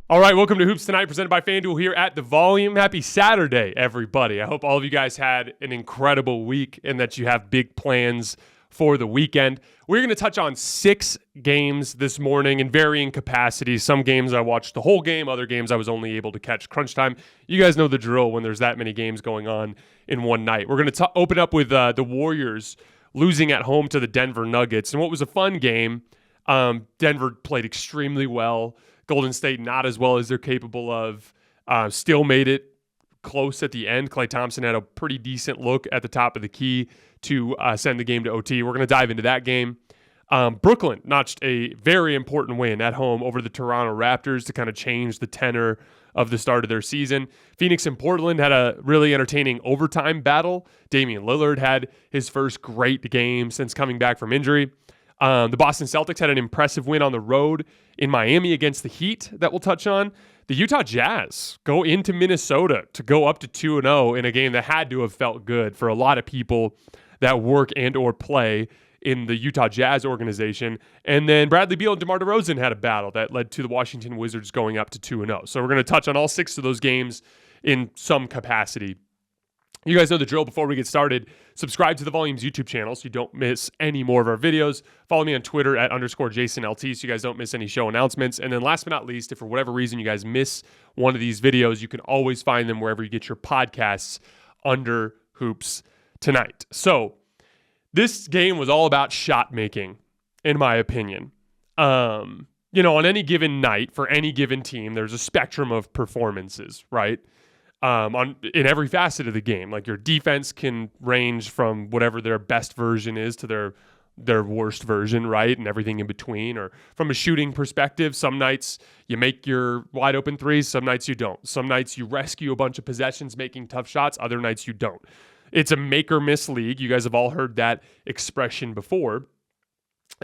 All right, welcome to Hoops Tonight, presented by FanDuel here at The Volume. Happy Saturday, everybody. I hope all of you guys had an incredible week and that you have big plans for the weekend. We're going to touch on 6 games this morning in varying capacities. Some games I watched the whole game, other games I was only able to catch crunch time. You guys know the drill when there's that many games going on in one night. We're going to open up with the Warriors losing at home to the Denver Nuggets. And what was a fun game, Denver played extremely well. Golden State not as well as they're capable of. Still made it close at the end. Klay Thompson had a pretty decent look at the top of the key to send the game to OT. We're going to dive into that game. Brooklyn notched a very important win at home over the Toronto Raptors to kind of change the tenor of the start of their season. Phoenix and Portland had a really entertaining overtime battle. Damian Lillard had his first great game since coming back from injury. The Boston Celtics had an impressive win on the road in Miami against the Heat that we'll touch on. The Utah Jazz go into Minnesota to go up to 2-0 in a game that had to have felt good for a lot of people that work and or play in the Utah Jazz organization. And then Bradley Beal and DeMar DeRozan had a battle that led to the Washington Wizards going up to 2-0. So we're going to touch on all 6 of those games in some capacity. You guys know the drill. Before we get started, subscribe to the Volume's YouTube channel so you don't miss any more of our videos. Follow me on Twitter at @JasonLT so you guys don't miss any show announcements. And then last but not least, if for whatever reason you guys miss one of these videos, you can always find them wherever you get your podcasts under Hoops Tonight. So this game was all about shot making, in my opinion. On any given night for any given team, there's a spectrum of performances, right? In every facet of the game. Like your defense can range from whatever their best version is to their worst version, right? And everything in between. Or from a shooting perspective, some nights you make your wide open threes, some nights you don't. Some nights you rescue a bunch of possessions making tough shots, other nights you don't. It's a make or miss league. You guys have all heard that expression before.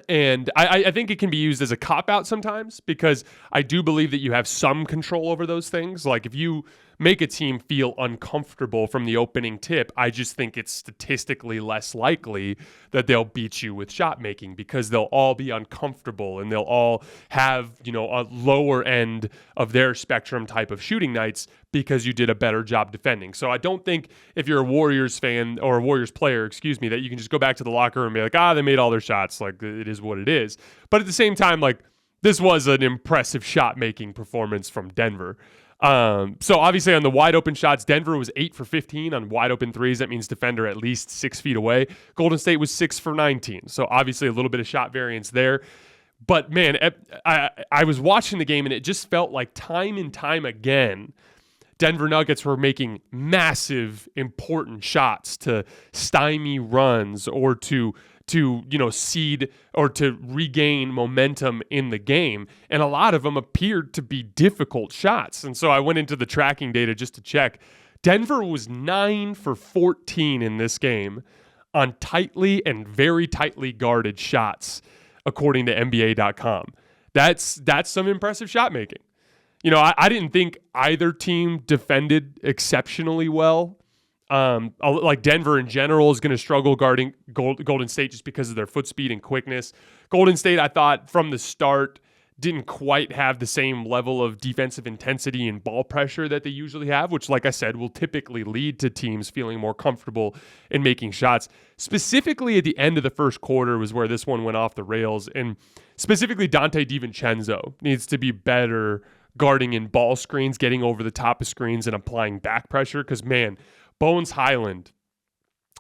And I think it can be used as a cop-out sometimes because I do believe that you have some control over those things. Like if you make a team feel uncomfortable from the opening tip, I just think it's statistically less likely that they'll beat you with shot making because they'll all be uncomfortable and they'll all have, a lower end of their spectrum type of shooting nights because you did a better job defending. So I don't think if you're a Warriors fan or a Warriors player, that you can just go back to the locker room and be like, they made all their shots. Like it is what it is. But at the same time, like this was an impressive shot making performance from Denver. So obviously on the wide open shots, Denver was 8 for 15 on wide open threes. That means defender at least 6 feet away. Golden State was 6 for 19. So obviously a little bit of shot variance there. But man, I was watching the game and it just felt like time and time again, Denver Nuggets were making massive, important shots to stymie runs or to seed or to regain momentum in the game. And a lot of them appeared to be difficult shots. And so I went into the tracking data just to check. Denver was 9 for 14 in this game on tightly and very tightly guarded shots, according to NBA.com. That's some impressive shot making. I didn't think either team defended exceptionally well. Like Denver in general is going to struggle guarding Golden State just because of their foot speed and quickness. Golden State, I thought from the start, didn't quite have the same level of defensive intensity and ball pressure that they usually have, which, like I said, will typically lead to teams feeling more comfortable in making shots. Specifically at the end of the first quarter was where this one went off the rails. And specifically Dante DiVincenzo needs to be better guarding in ball screens, getting over the top of screens and applying back pressure. Because, man, Bones Highland,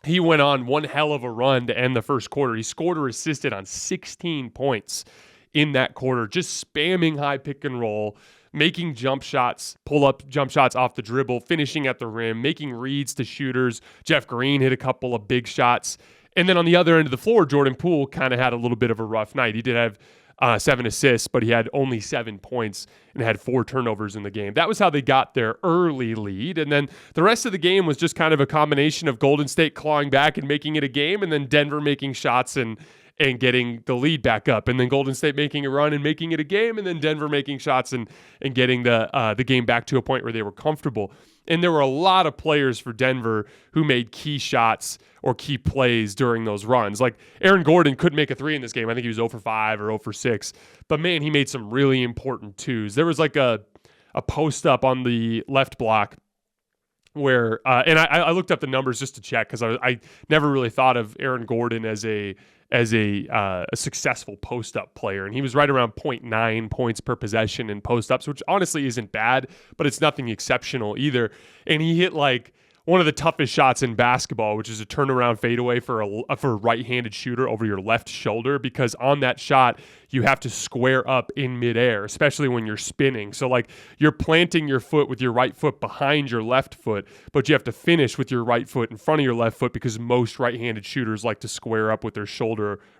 he went on one hell of a run to end the first quarter. He scored or assisted on 16 points in that quarter, just spamming high pick and roll, making jump shots, pull-up jump shots off the dribble, finishing at the rim, making reads to shooters. Jeff Green hit a couple of big shots. And then on the other end of the floor, Jordan Poole kind of had a little bit of a rough night. He did have 7 assists, but he had only 7 points and had 4 turnovers in the game. That was how they got their early lead. And then the rest of the game was just kind of a combination of Golden State clawing back and making it a game, and then Denver making shots and getting the lead back up, and then Golden State making a run and making it a game, and then Denver making shots and getting the game back to a point where they were comfortable. And there were a lot of players for Denver who made key shots or key plays during those runs. Like Aaron Gordon couldn't make a 3 in this game. I think he was 0 for 5 or 0 for 6. But man, he made some really important 2s. There was like a a post up on the left block where and I looked up the numbers just to check because I never really thought of Aaron Gordon as a successful post up player, and he was right around 0.9 points per possession in post ups, which honestly isn't bad, but it's nothing exceptional either. And he hit like one of the toughest shots in basketball, which is a turnaround fadeaway for a right-handed shooter over your left shoulder, because on that shot, you have to square up in midair, especially when you're spinning. So like you're planting your foot with your right foot behind your left foot, but you have to finish with your right foot in front of your left foot because most right-handed shooters like to square up with their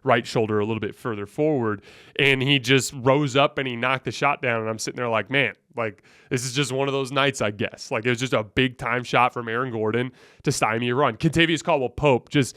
right shoulder a little bit further forward. And he just rose up and he knocked the shot down, and I'm sitting there like, man, like, this is just one of those nights, I guess. Like, it was just a big-time shot from Aaron Gordon to stymie a run. Kentavious Caldwell-Pope just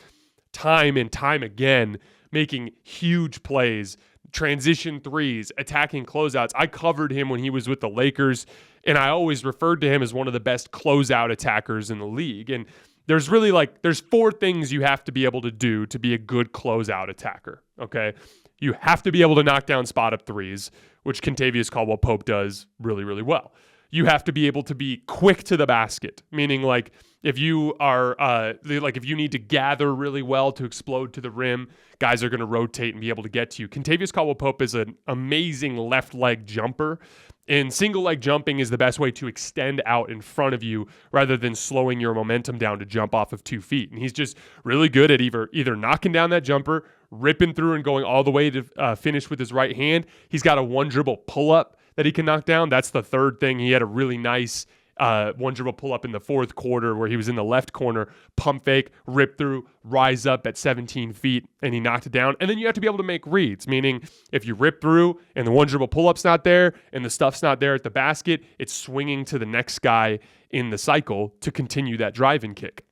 time and time again making huge plays, transition threes, attacking closeouts. I covered him when he was with the Lakers, and I always referred to him as one of the best closeout attackers in the league. And there's really, like, there's 4 things you have to be able to do to be a good closeout attacker, okay? You have to be able to knock down spot-up threes, which Kentavious Caldwell-Pope does really, really well. You have to be able to be quick to the basket, meaning like if you are if you need to gather really well to explode to the rim, guys are going to rotate and be able to get to you. Kentavious Caldwell-Pope is an amazing left leg jumper, and single leg jumping is the best way to extend out in front of you rather than slowing your momentum down to jump off of 2 feet. And he's just really good at either knocking down that jumper, ripping through and going all the way to finish with his right hand. He's got a one dribble pull up that he can knock down. That's the third thing. He had a really nice one dribble pull up in the fourth quarter where he was in the left corner, pump fake, rip through, rise up at 17 feet, and he knocked it down. And then you have to be able to make reads, meaning if you rip through and the one dribble pull up's not there and the stuff's not there at the basket, it's swinging to the next guy in the cycle to continue that drive and kick.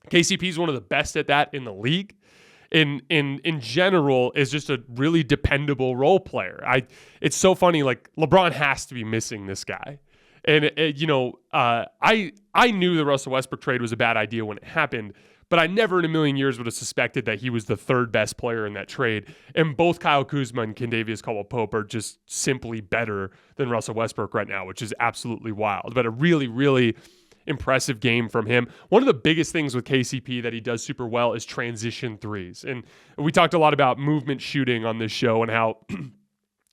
KCP is one of the best at that in the league. In general, is just a really dependable role player. It's so funny, like LeBron has to be missing this guy. And I knew the Russell Westbrook trade was a bad idea when it happened, but I never in a million years would have suspected that he was the third best player in that trade. And both Kyle Kuzma and Kentavious Caldwell-Pope are just simply better than Russell Westbrook right now, which is absolutely wild. But a really, really impressive game from him. One of the biggest things with KCP that he does super well is transition threes. And we talked a lot about movement shooting on this show and how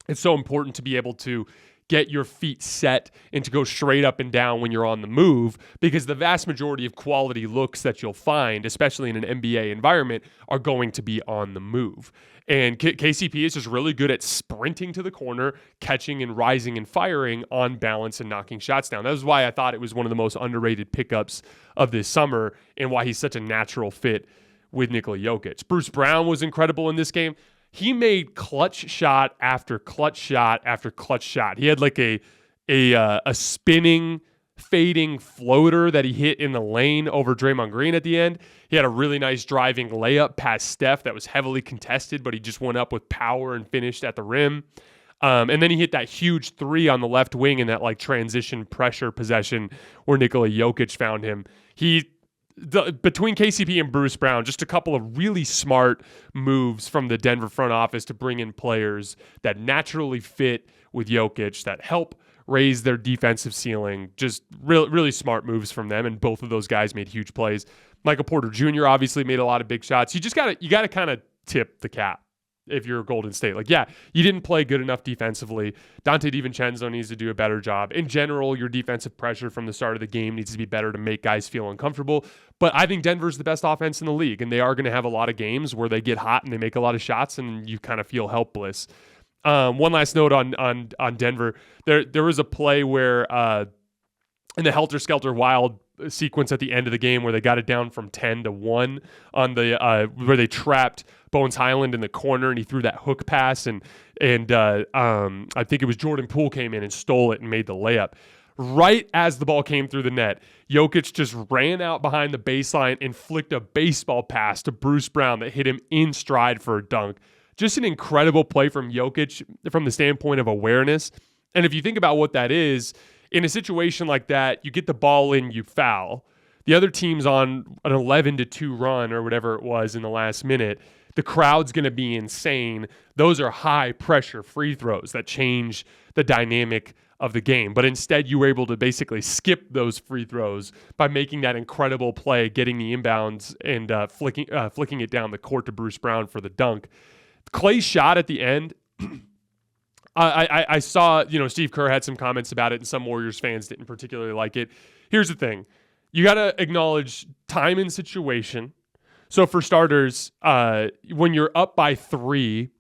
it's so important to be able to get your feet set and to go straight up and down when you're on the move, because the vast majority of quality looks that you'll find, especially in an NBA environment, are going to be on the move. And KCP is just really good at sprinting to the corner, catching and rising and firing on balance and knocking shots down. That is why I thought it was one of the most underrated pickups of this summer and why he's such a natural fit with Nikola Jokic. Bruce Brown was incredible in this game. He made clutch shot after clutch shot after clutch shot. He had like a spinning, fading floater that he hit in the lane over Draymond Green at the end. He had a really nice driving layup past Steph that was heavily contested, but he just went up with power and finished at the rim. And then he hit that huge 3 on the left wing in that like transition pressure possession where Nikola Jokic found him. Between KCP and Bruce Brown, just a couple of really smart moves from the Denver front office to bring in players that naturally fit with Jokic, that help raise their defensive ceiling. Just really smart moves from them, and both of those guys made huge plays. Michael Porter Jr. obviously made a lot of big shots. You gotta kind of tip the cap if you're Golden State. Like, yeah, you didn't play good enough defensively. Dante DiVincenzo needs to do a better job. In general, your defensive pressure from the start of the game needs to be better to make guys feel uncomfortable. But I think Denver's the best offense in the league, and they are going to have a lot of games where they get hot and they make a lot of shots, and you kind of feel helpless. One last note on Denver. There was a play where in the Helter Skelter Wild sequence at the end of the game where they got it down from 10-1 on the where they trapped Bones Highland in the corner and he threw that hook pass and I think it was Jordan Poole came in and stole it and made the layup. Right as the ball came through the net, Jokic just ran out behind the baseline and flicked a baseball pass to Bruce Brown that hit him in stride for a dunk. Just an incredible play from Jokic from the standpoint of awareness. And if you think about what that is, in a situation like that, you get the ball in, you foul. The other team's on an 11-2 run or whatever it was in the last minute. The crowd's going to be insane. Those are high-pressure free throws that change the dynamic of the game. But instead, you were able to basically skip those free throws by making that incredible play, getting the inbounds and flicking it down the court to Bruce Brown for the dunk. Clay's shot at the end, I saw, Steve Kerr had some comments about it, and some Warriors fans didn't particularly like it. Here's the thing. You got to acknowledge time and situation. So for starters, when you're up by 3,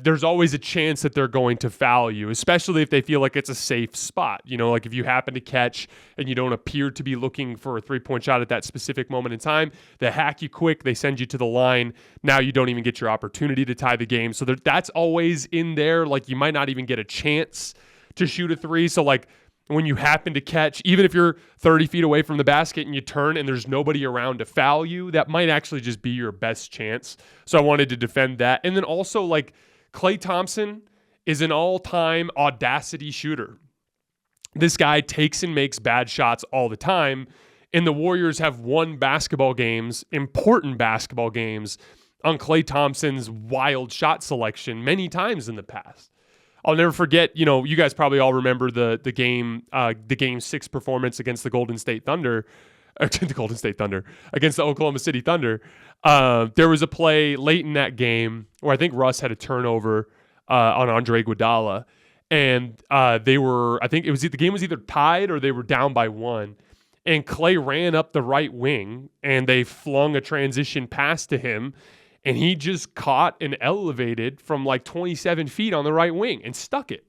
there's always a chance that they're going to foul you, especially if they feel like it's a safe spot. Like if you happen to catch and you don't appear to be looking for a 3-point shot at that specific moment in time, they hack you quick, they send you to the line. Now you don't even get your opportunity to tie the game. So that's always in there. Like you might not even get a chance to shoot a 3. So like when you happen to catch, even if you're 30 feet away from the basket and you turn and there's nobody around to foul you, that might actually just be your best chance. So I wanted to defend that. And then also, like, Klay Thompson is an all-time audacity shooter. This guy takes and makes bad shots all the time, and the Warriors have won basketball games, important basketball games, on Klay Thompson's wild shot selection many times in the past. I'll never forget, you guys probably all remember the game 6 performance against the Golden State Thunder, against the Oklahoma City Thunder. There was a play late in that game where I think Russ had a turnover on Andre Iguodala, and the game was either tied or they were down by 1, and Klay ran up the right wing and they flung a transition pass to him. And he just caught and elevated from like 27 feet on the right wing and stuck it.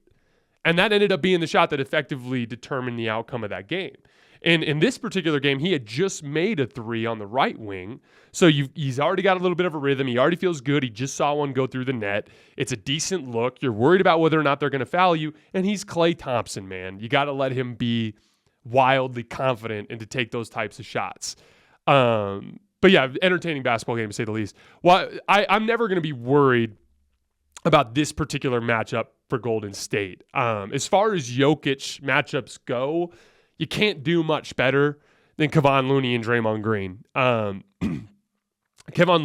And that ended up being the shot that effectively determined the outcome of that game. And in this particular game, he had just made a 3 on the right wing. So he's already got a little bit of a rhythm. He already feels good. He just saw one go through the net. It's a decent look. You're worried about whether or not they're going to foul you. And he's Klay Thompson, man. You got to let him be wildly confident and to take those types of shots. But yeah, entertaining basketball game to say the least. Well, I'm never going to be worried about this particular matchup for Golden State. As far as Jokic matchups go, you can't do much better than Kevon Looney and Draymond Green. Kevon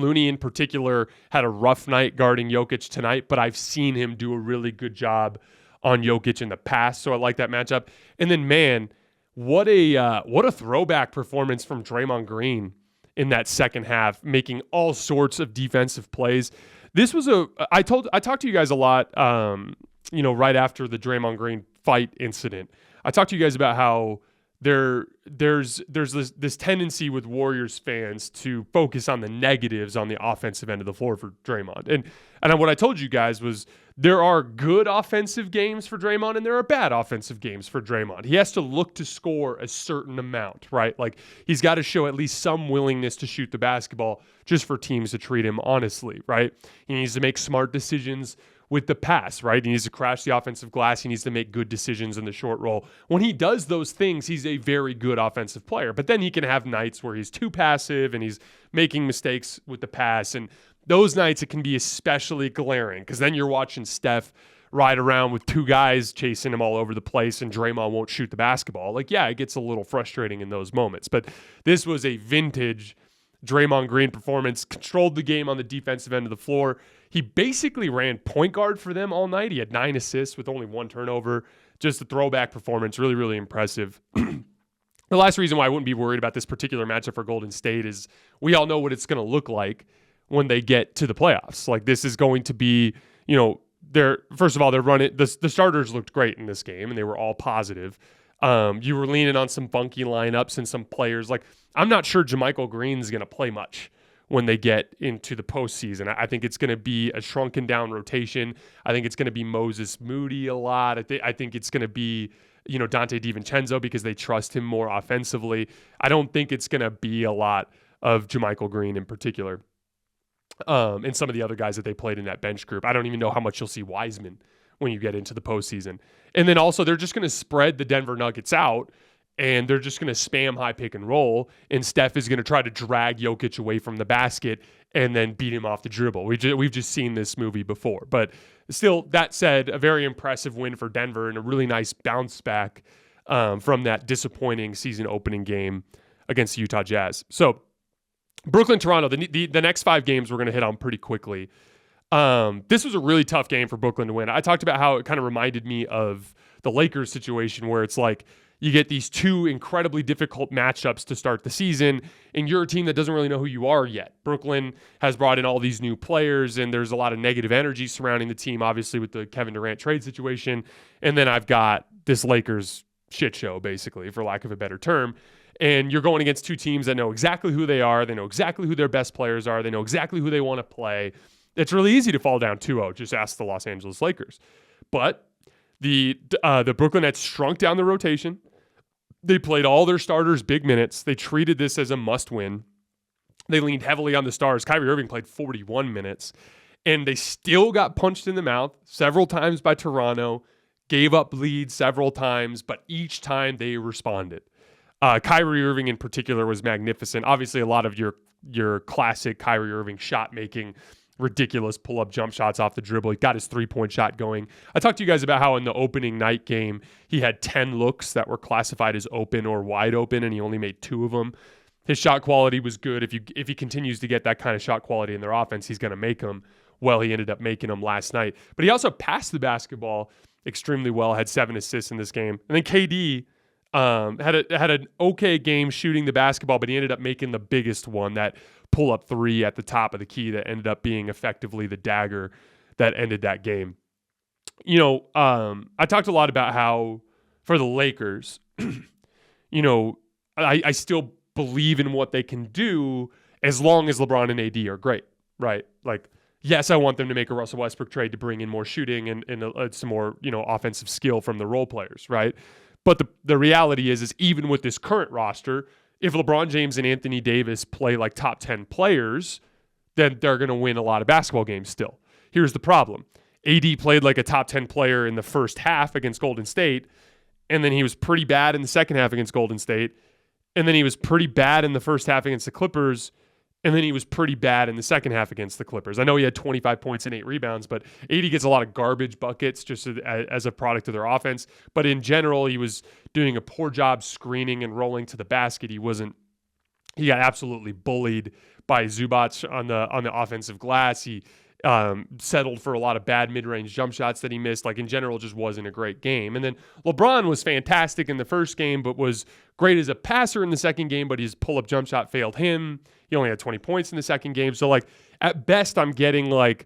Looney in particular had a rough night guarding Jokic tonight, but I've seen him do a really good job on Jokic in the past, so I like that matchup. And then, man, what a throwback performance from Draymond Green in that second half, making all sorts of defensive plays. This was I talked to you guys a lot, right after the Draymond Green fight incident. I talked to you guys about how there's this tendency with Warriors fans to focus on the negatives on the offensive end of the floor for Draymond. And what I told you guys was there are good offensive games for Draymond and there are bad offensive games for Draymond. He has to look to score a certain amount, right? Like he's got to show at least some willingness to shoot the basketball just for teams to treat him honestly, right? He needs to make smart decisions with the pass, right? He needs to crash the offensive glass. He needs to make good decisions in the short roll. When he does those things, he's a very good offensive player. But then he can have nights where he's too passive and he's making mistakes with the pass. And those nights it can be especially glaring because then you're watching Steph ride around with 2 guys chasing him all over the place and Draymond won't shoot the basketball. Like, yeah, it gets a little frustrating in those moments. But this was a vintage Draymond Green performance, controlled the game on the defensive end of the floor. He basically ran point guard for them all night. He had 9 assists with only 1 turnover. Just a throwback performance. Really, really impressive. The last reason why I wouldn't be worried about this particular matchup for Golden State is we all know what it's going to look like when they get to the playoffs. Like this is going to be, first of all, they're running, the starters looked great in this game and they were all positive. You were leaning on some funky lineups and some players. Like I'm not sure JaMychal Green's going to play much when they get into the postseason. I think it's going to be a shrunken down rotation. I think it's going to be Moses Moody a lot. I think it's going to be, Dante DiVincenzo because they trust him more offensively. I don't think it's going to be a lot of JaMychal Green in particular. And some of the other guys that they played in that bench group. I don't even know how much you'll see Wiseman when you get into the postseason. And then also they're just going to spread the Denver Nuggets out and they're just going to spam high pick and roll. And Steph is going to try to drag Jokic away from the basket and then beat him off the dribble. We've just seen this movie before. But still, that said, a very impressive win for Denver and a really nice bounce back from that disappointing season opening game against the Utah Jazz. So Brooklyn, Toronto, the next 5 games we're going to hit on pretty quickly. This was a really tough game for Brooklyn to win. I talked about how it kind of reminded me of the Lakers situation where it's like you get these two incredibly difficult matchups to start the season, and you're a team that doesn't really know who you are yet. Brooklyn has brought in all these new players, and there's a lot of negative energy surrounding the team, obviously with the Kevin Durant trade situation. And then I've got this Lakers shit show, basically, for lack of a better term. And you're going against two teams that know exactly who they are. They know exactly who their best players are. They know exactly who they want to play. It's really easy to fall down 2-0. Just ask the Los Angeles Lakers. But the Brooklyn Nets shrunk down the rotation. They played all their starters big minutes. They treated this as a must-win. They leaned heavily on the stars. Kyrie Irving played 41 minutes. And they still got punched in the mouth several times by Toronto, gave up leads several times, but each time they responded. Kyrie Irving in particular was magnificent. Obviously, a lot of your classic Kyrie Irving shot making, ridiculous pull-up jump shots off the dribble. He got his three-point shot going. I talked to you guys about how in the opening night game, he had 10 looks that were classified as open or wide open, and he only made 2 of them. His shot quality was good. If he continues to get that kind of shot quality in their offense, he's going to make them. Well, he ended up making them last night. But he also passed the basketball extremely well, had 7 assists in this game. And then KD had an okay game shooting the basketball, but he ended up making the biggest one, that pull-up 3 at the top of the key that ended up being effectively the dagger that ended that game. I talked a lot about how for the Lakers, I still believe in what they can do as long as LeBron and AD are great, right? Like, yes, I want them to make a Russell Westbrook trade to bring in more shooting and some more, offensive skill from the role players, right? But the reality is even with this current roster, if LeBron James and Anthony Davis play like top 10 players, then they're going to win a lot of basketball games still. Here's the problem. AD played like a top 10 player in the first half against Golden State, and then he was pretty bad in the second half against Golden State, and then he was pretty bad in the first half against the Clippers, and then he was pretty bad in the second half against the Clippers. I know he had 25 points and 8 rebounds, but AD gets a lot of garbage buckets just as a product of their offense. But in general, he was doing a poor job screening and rolling to the basket. He got absolutely bullied by Zubac on the offensive glass. He settled for a lot of bad mid-range jump shots that he missed. Like, in general, just wasn't a great game. And then LeBron was fantastic in the first game, but was great as a passer in the second game, but his pull-up jump shot failed him. He only had 20 points in the second game. So, like, at best, I'm getting, like,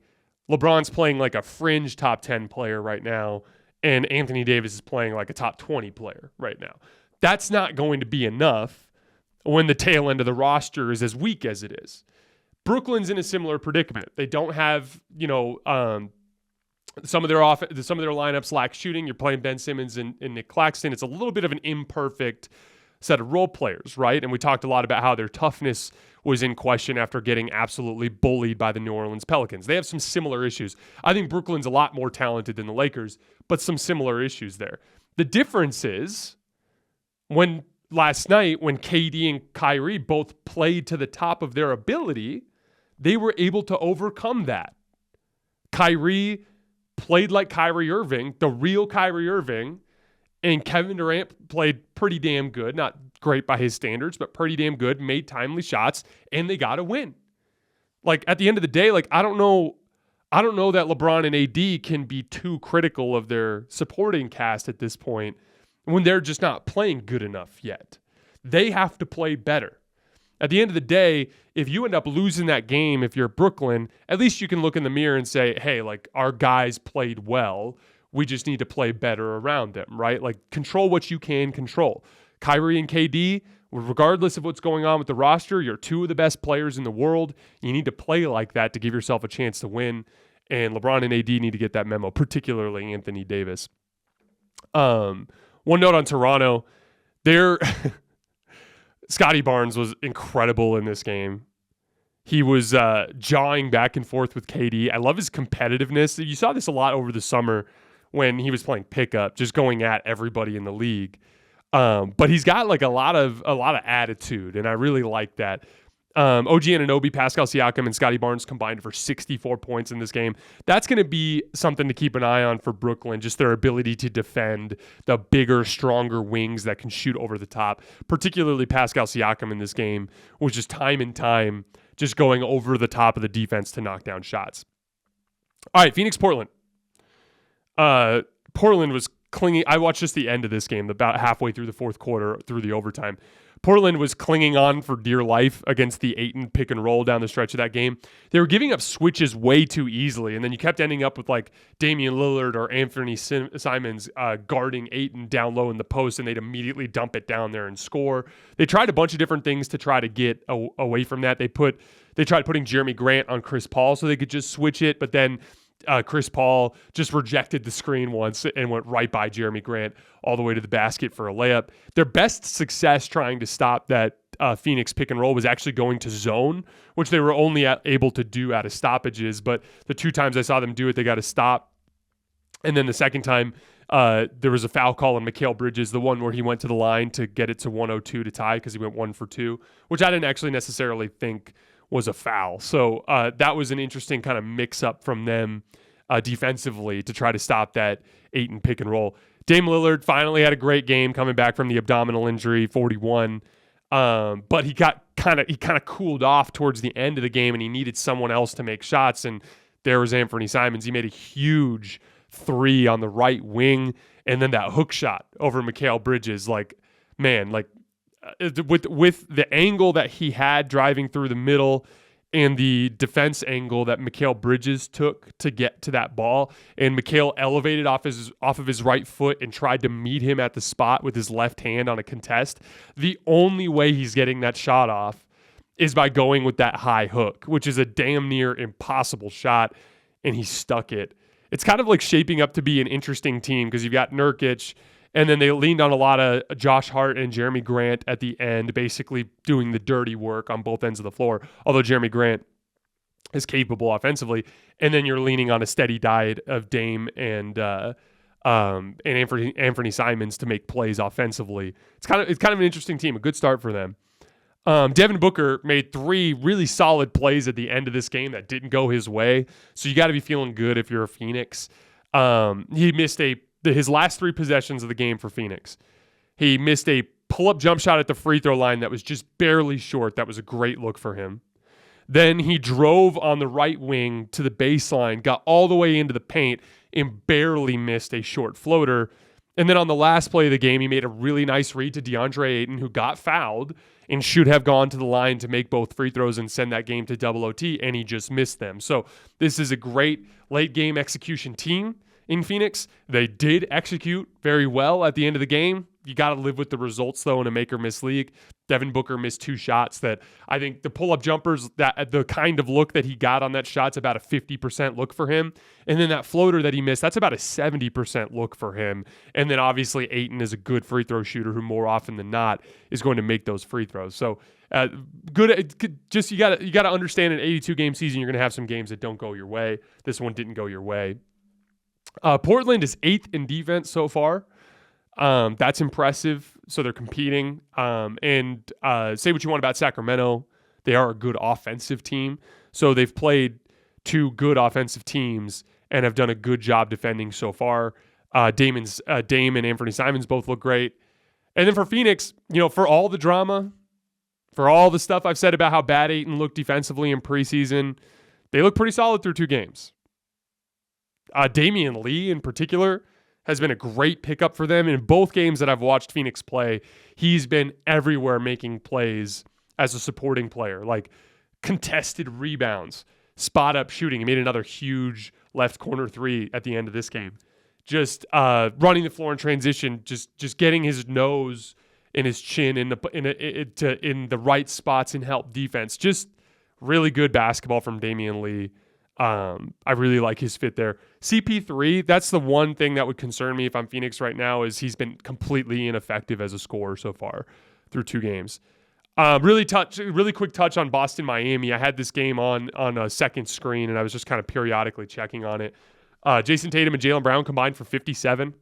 LeBron's playing like a fringe top 10 player right now, and Anthony Davis is playing like a top 20 player right now. That's not going to be enough when the tail end of the roster is as weak as it is. Brooklyn's in a similar predicament. They don't have, some of their lineups lack shooting. You're playing Ben Simmons and Nick Claxton. It's a little bit of an imperfect set of role players, right? And we talked a lot about how their toughness was in question after getting absolutely bullied by the New Orleans Pelicans. They have some similar issues. I think Brooklyn's a lot more talented than the Lakers, but some similar issues there. The difference is last night, when KD and Kyrie both played to the top of their ability, they were able to overcome that. Kyrie played like Kyrie Irving, the real Kyrie Irving, and Kevin Durant played pretty damn good. Not great by his standards, but pretty damn good, made timely shots, and they got a win. Like, at the end of the day, like, I don't know that LeBron and AD can be too critical of their supporting cast at this point when they're just not playing good enough yet. They have to play better. At the end of the day, if you end up losing that game, if you're Brooklyn, at least you can look in the mirror and say, hey, like, our guys played well. We just need to play better around them, right? Like, control what you can control. Kyrie and KD, regardless of what's going on with the roster, you're 2 of the best players in the world. You need to play like that to give yourself a chance to win. And LeBron and AD need to get that memo, particularly Anthony Davis. One note on Toronto, Scotty Barnes was incredible in this game. He was jawing back and forth with KD. I love his competitiveness. You saw this a lot over the summer when he was playing pickup, just going at everybody in the league. But he's got like a lot of attitude, and I really like that. OG Anunoby, Pascal Siakam, and Scotty Barnes combined for 64 points in this game. That's going to be something to keep an eye on for Brooklyn, just their ability to defend the bigger, stronger wings that can shoot over the top. Particularly Pascal Siakam in this game was just time and time just going over the top of the defense to knock down shots. All right, Phoenix, Portland. Portland was clinging. I watched just the end of this game, about halfway through the fourth quarter, through the overtime. Portland was clinging on for dear life against the Ayton pick and roll down the stretch of that game. They were giving up switches way too easily, and then you kept ending up with like Damian Lillard or Anthony Simons guarding Ayton down low in the post, and they'd immediately dump it down there and score. They tried a bunch of different things to try to get away from that. They tried putting Jeremy Grant on Chris Paul so they could just switch it, but then Chris Paul just rejected the screen once and went right by Jeremy Grant all the way to the basket for a layup. Their best success trying to stop that Phoenix pick and roll was actually going to zone, which they were only able to do out of stoppages. But the 2 times I saw them do it, they got a stop. And then the second time, there was a foul call on Mikal Bridges, the one where he went to the line to get it to 102 to tie because he went 1 for 2, which I didn't actually necessarily think was a foul. So that was an interesting kind of mix-up from them defensively to try to stop that Ayton pick and roll. Dame Lillard finally had a great game coming back from the abdominal injury, 41. But he kind of cooled off towards the end of the game, and he needed someone else to make shots. And there was Anthony Simons. He made a huge 3 on the right wing, and then that hook shot over Mikal Bridges. Like, man, like with the angle that he had driving through the middle and the defense angle that Mikal Bridges took to get to that ball, and Mikal elevated off of his right foot and tried to meet him at the spot with his left hand on a contest. The only way he's getting that shot off is by going with that high hook, which is a damn near impossible shot, and he stuck it. It's kind of like shaping up to be an interesting team because you've got Nurkic, and then they leaned on a lot of Josh Hart and Jeremy Grant at the end, basically doing the dirty work on both ends of the floor, although Jeremy Grant is capable offensively. And then you're leaning on a steady diet of Dame and Anthony Simons to make plays offensively. It's kind of an interesting team, a good start for them. Devin Booker made 3 really solid plays at the end of this game that didn't go his way, so you got to be feeling good if you're a Phoenix. He missed his last 3 possessions of the game for Phoenix. He missed a pull-up jump shot at the free throw line that was just barely short. That was a great look for him. Then he drove on the right wing to the baseline, got all the way into the paint, and barely missed a short floater. And then on the last play of the game, he made a really nice read to DeAndre Ayton, who got fouled and should have gone to the line to make both free throws and send that game to double OT, and he just missed them. So this is a great late-game execution team in Phoenix. They did execute very well at the end of the game. You got to live with the results, though, in a make-or-miss league. Devin Booker missed 2 shots that I think the pull-up jumpers, that the kind of look that he got on that shot's about a 50% look for him. And then that floater that he missed, that's about a 70% look for him. And then obviously Ayton is a good free throw shooter who more often than not is going to make those free throws. So good. Just you got to understand an 82-game season, you're going to have some games that don't go your way. This one didn't go your way. Portland is 8th in defense so far. That's impressive. So they're competing. And say what you want about Sacramento. They are a good offensive team. So they've played 2 good offensive teams and have done a good job defending so far. Dame and Anthony Simons both look great. And then for Phoenix, for all the drama, for all the stuff I've said about how bad Ayton looked defensively in preseason, they look pretty solid through 2 games. Damian Lee in particular has been a great pickup for them. In both games that I've watched Phoenix play, he's been everywhere making plays as a supporting player, like contested rebounds, spot-up shooting. He made another huge left corner 3 at the end of this game. Just running the floor in transition, just getting his nose and his chin in the right spots and help defense. Just really good basketball from Damian Lee. I really like his fit there. CP3, that's the one thing that would concern me if I'm Phoenix right now, is he's been completely ineffective as a scorer so far through 2 games. Really quick touch on Boston, Miami. I had this game on a second screen, and I was just kind of periodically checking on it. Jayson Tatum and Jaylen Brown combined for 57.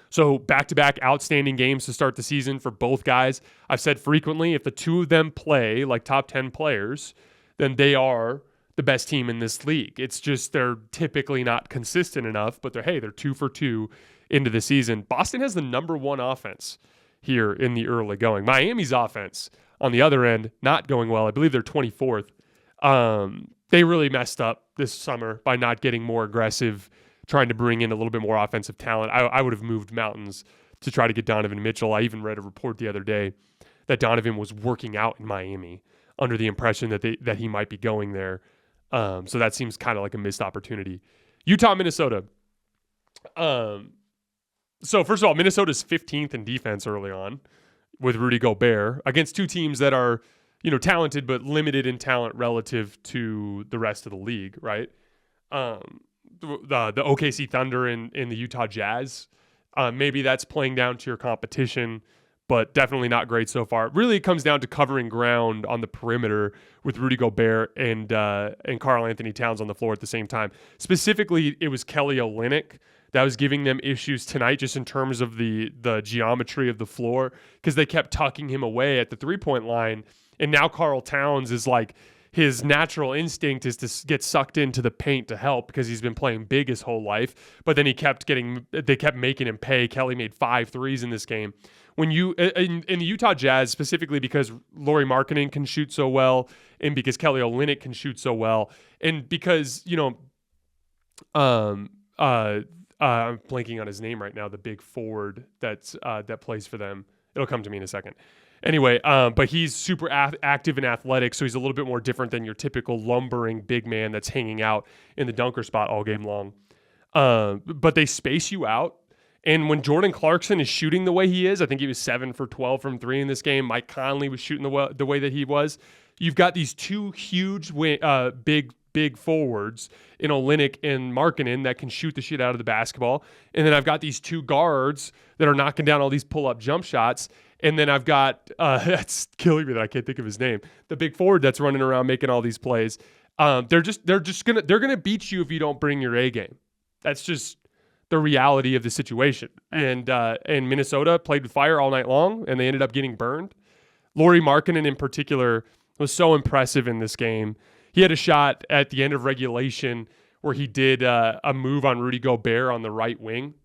So back-to-back outstanding games to start the season for both guys. I've said frequently, if the 2 of them play like top 10 players, then they are the best team in this league. It's just they're typically not consistent enough, but they're 2 for 2 into the season. Boston has the number 1 offense here in the early going. Miami's offense, on the other end, not going well. I believe they're 24th. They really messed up this summer by not getting more aggressive trying to bring in a little bit more offensive talent. I would have moved mountains to try to get Donovan Mitchell. I even read a report the other day that Donovan was working out in Miami under the impression that he might be going there. So that seems kind of like a missed opportunity. Utah, Minnesota. So first of all, Minnesota's 15th in defense early on with Rudy Gobert against two teams that are, talented but limited in talent relative to the rest of the league, right? The OKC Thunder and the Utah Jazz. Maybe that's playing down to your competition, but definitely not great so far. Really, it comes down to covering ground on the perimeter with Rudy Gobert and Karl Anthony Towns on the floor at the same time. Specifically, it was Kelly Olynyk that was giving them issues tonight just in terms of the geometry of the floor because they kept tucking him away at the three-point line. And now Karl Towns is like, his natural instinct is to get sucked into the paint to help because he's been playing big his whole life. But then they kept making him pay. Kelly made 5 threes in this game. When you in the Utah Jazz, specifically because Lauri Markkanen can shoot so well, and because Kelly Olynyk can shoot so well, and because I'm blanking on his name right now, the big forward that plays for them. It'll come to me in a second. Anyway, but he's super active and athletic, so he's a little bit more different than your typical lumbering big man that's hanging out in the dunker spot all game long. But they space you out. And when Jordan Clarkson is shooting the way he is, I think he was 7 for 12 from 3 in this game. Mike Conley was shooting the way that he was. You've got these two huge big forwards in Olynyk and Markkanen that can shoot the shit out of the basketball. And then I've got these two guards that are knocking down all these pull-up jump shots. And then I've got, that's killing me that I can't think of his name, the big forward that's running around making all these plays. They're gonna beat you if you don't bring your A game. That's just the reality of the situation. And Minnesota played with fire all night long, and they ended up getting burned. Lauri Markkanen in particular was so impressive in this game. He had a shot at the end of regulation where he did a move on Rudy Gobert on the right wing.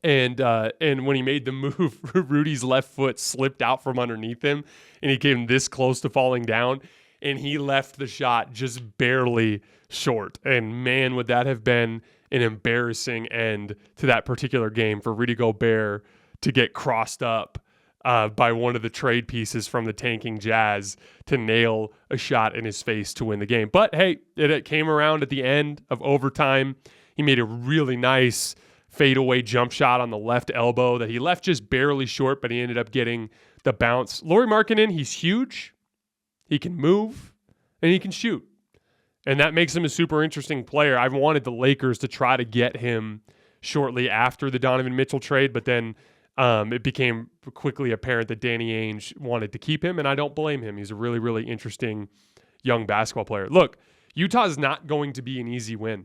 And when he made the move, Rudy's left foot slipped out from underneath him, and he came this close to falling down, and he left the shot just barely short. And man, would that have been an embarrassing end to that particular game for Rudy Gobert to get crossed up by one of the trade pieces from the tanking Jazz to nail a shot in his face to win the game. But hey, it came around at the end of overtime. He made a really nice fadeaway jump shot on the left elbow that he left just barely short, but he ended up getting the bounce. Lauri Markkanen, he's huge. He can move, and he can shoot. And that makes him a super interesting player. I've wanted the Lakers to try to get him shortly after the Donovan Mitchell trade, but then it became quickly apparent that Danny Ainge wanted to keep him, and I don't blame him. He's a really, really interesting young basketball player. Look, Utah's not going to be an easy win.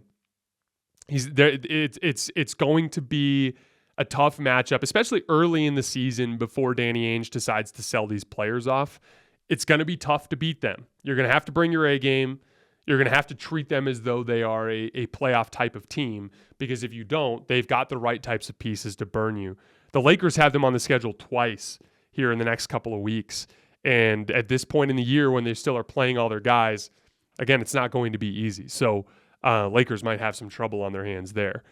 He's there. It's going to be a tough matchup, especially early in the season before Danny Ainge decides to sell these players off. It's going to be tough to beat them. You're going to have to bring your A game. You're going to have to treat them as though they are a playoff type of team, because if you don't, they've got the right types of pieces to burn you. The Lakers have them on the schedule twice here in the next couple of weeks. And at this point in the year when they still are playing all their guys, again, it's not going to be easy. So Lakers might have some trouble on their hands there.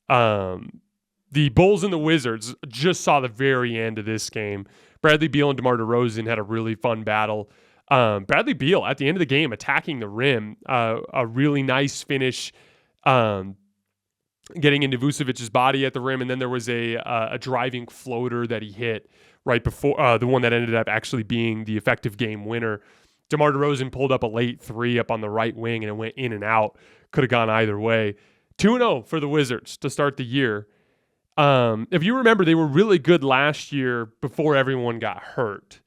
The Bulls and the Wizards just saw the very end of this game. Bradley Beal and DeMar DeRozan had a really fun battle. Bradley Beal at the end of the game attacking the rim, a really nice finish, getting into Vucevic's body at the rim, and then there was a driving floater that he hit right before the one that ended up actually being the effective game winner. DeMar DeRozan pulled up a late 3 up on the right wing, and it went in and out. Could have gone either way. 2-0 for the Wizards to start the year. If you remember, they were really good last year before everyone got hurt.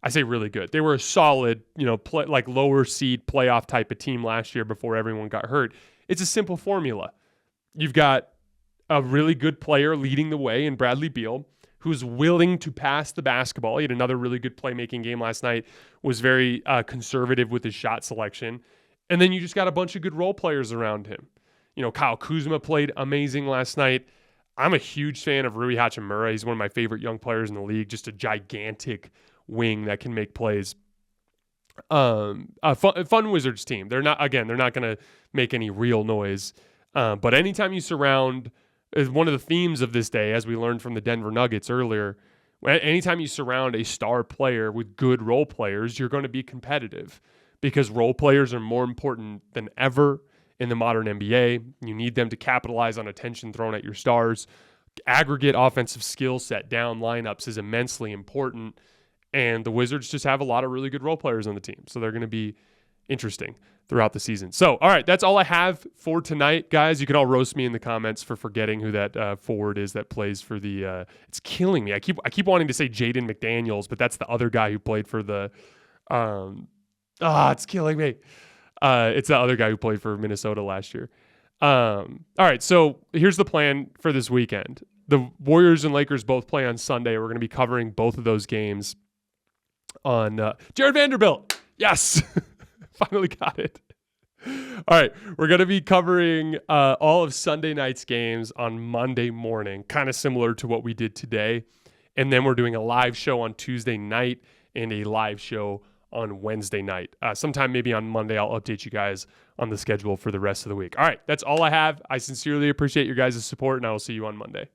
I say really good. They were a solid, like lower seed playoff type of team last year before everyone got hurt. It's a simple formula. You've got a really good player leading the way in Bradley Beal, who's willing to pass the basketball. He had another really good playmaking game last night, was very conservative with his shot selection. And then you just got a bunch of good role players around him. Kyle Kuzma played amazing last night. I'm a huge fan of Rui Hachimura. He's one of my favorite young players in the league, just a gigantic wing that can make plays. A fun Wizards team. They're not going to make any real noise. But anytime you surround, is one of the themes of this day, as we learned from the Denver Nuggets earlier, anytime you surround a star player with good role players, you're going to be competitive because role players are more important than ever in the modern NBA. You need them to capitalize on attention thrown at your stars. Aggregate offensive skill set down lineups is immensely important. And the Wizards just have a lot of really good role players on the team. So they're going to be interesting throughout the season. So, all right, that's all I have for tonight, guys. You can all roast me in the comments for forgetting who that forward is that plays for the it's killing me. I keep wanting to say Jaden McDaniels, but that's the other guy who played for the it's killing me. It's the other guy who played for Minnesota last year. All right, so here's the plan for this weekend. The Warriors and Lakers both play on Sunday. We're going to be covering both of those games on Jared Vanderbilt. Yes. Finally got it. All right. We're going to be covering all of Sunday night's games on Monday morning, kind of similar to what we did today. And then we're doing a live show on Tuesday night and a live show on Wednesday night. Sometime maybe on Monday, I'll update you guys on the schedule for the rest of the week. All right. That's all I have. I sincerely appreciate your guys' support, and I will see you on Monday.